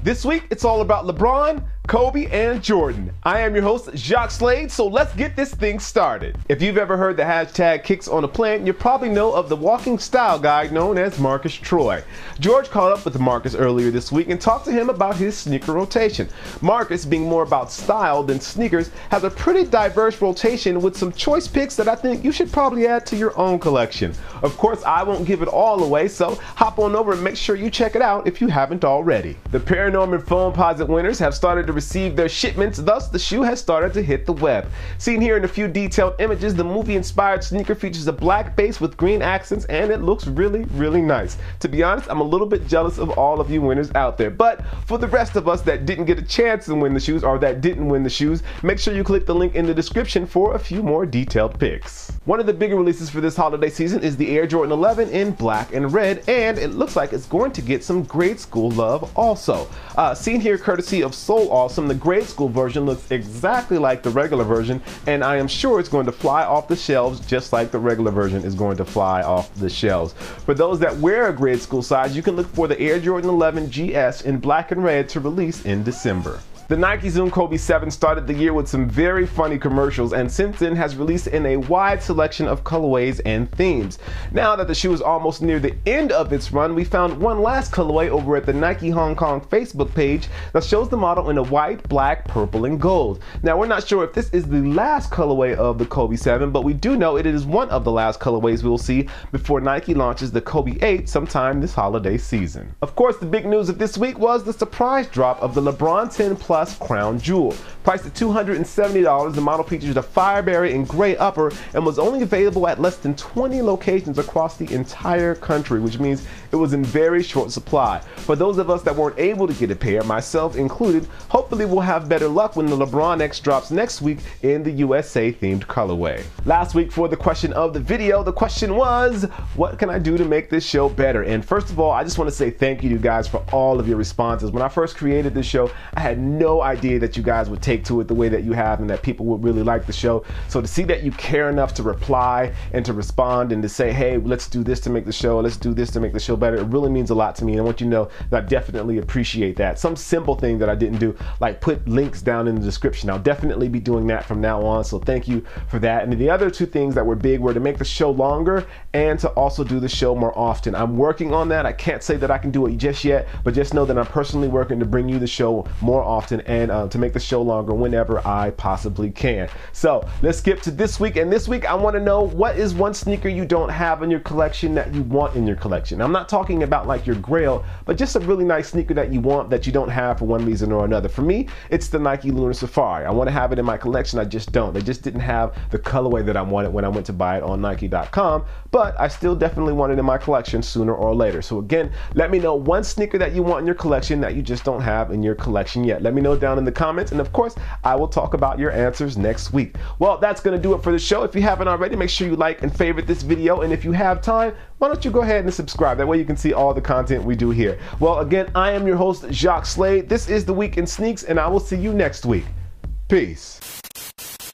This week, it's all about LeBron, Kobe, and Jordan. I am your host, Jacques Slade, so let's get this thing started. If you've ever heard the hashtag kicks on a plant, you probably know of the walking style guy known as Marcus Troy. George caught up with Marcus earlier this week and talked to him about his sneaker rotation. Marcus, being more about style than sneakers, has a pretty diverse rotation with some choice picks that I think you should probably add to your own collection. Of course, I won't give it all away, so hop on over and make sure you check it out if you haven't already. The Paranorman Foamposite winners have started to receive their shipments, thus the shoe has started to hit the web. Seen here in a few detailed images, the movie-inspired sneaker features a black base with green accents, and it looks really, really nice. To be honest, I'm a little bit jealous of all of you winners out there, but for the rest of us that didn't get a chance to win the shoes or that didn't win the shoes, make sure you click the link in the description for a few more detailed picks. One of the bigger releases for this holiday season is the Air Jordan 11 in black and red, and it looks like it's going to get some grade school love also. Seen here courtesy of Soul Awesome, the grade school version looks exactly like the regular version, and I am sure it's going to fly off the shelves just like the regular version is going to fly off the shelves. For those that wear a grade school size, you can look for the Air Jordan 11 GS in black and red to release in December. The Nike Zoom Kobe 7 started the year with some very funny commercials, and since then has released in a wide selection of colorways and themes. Now that the shoe is almost near the end of its run, we found one last colorway over at the Nike Hong Kong Facebook page that shows the model in a white, black, purple, and gold. Now, we're not sure if this is the last colorway of the Kobe 7, but we do know it is one of the last colorways we'll see before Nike launches the Kobe 8 sometime this holiday season. Of course, the big news of this week was the surprise drop of the LeBron 10 Plus Crown Jewel. Priced at $270, the model features a fireberry and gray upper and was only available at less than 20 locations across the entire country, which means it was in very short supply. For those of us that weren't able to get a pair, myself included, hopefully we'll have better luck when the LeBron X drops next week in the USA themed colorway. Last week for the question of the video, the question was, what can I do to make this show better? And first of all, I just want to say thank you to you guys for all of your responses. When I first created this show, I had no idea that you guys would take to it the way that you have and that people would really like the show. So to see that you care enough to reply and to respond and to say, hey, let's do this to make the show, let's do this to make the show better, it really means a lot to me, and I want you to know that I definitely appreciate that. Some simple thing that I didn't do, like put links down in the description, I'll definitely be doing that from now on, so thank you for that. And the other two things that were big were to make the show longer and to also do the show more often. I'm working on that. I can't say that I can do it just yet, but just know that I'm personally working to bring you the show more often and to make the show longer whenever I possibly can. So let's skip to this week, and this week I want to know, what is one sneaker you don't have in your collection that you want in your collection? I'm not talking about like your grail, but just a really nice sneaker that you want that you don't have for one reason or another. For me, it's the Nike Lunar Safari. I want to have it in my collection, I just don't. They just didn't have the colorway that I wanted when I went to buy it on Nike.com, but I still definitely want it in my collection sooner or later. So again, let me know one sneaker that you want in your collection that you just don't have in your collection yet. Let me know down in the comments, and of course I will talk about your answers next week. Well, that's gonna do it for the show. If you haven't already, make sure you like and favorite this video, and if you have time, why don't you go ahead and subscribe? That way you can see all the content we do here. Well, again, I am your host, Jacques Slade. This is The Week in Sneaks, and I will see you next week. Peace.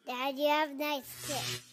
Dad, you have nice kids.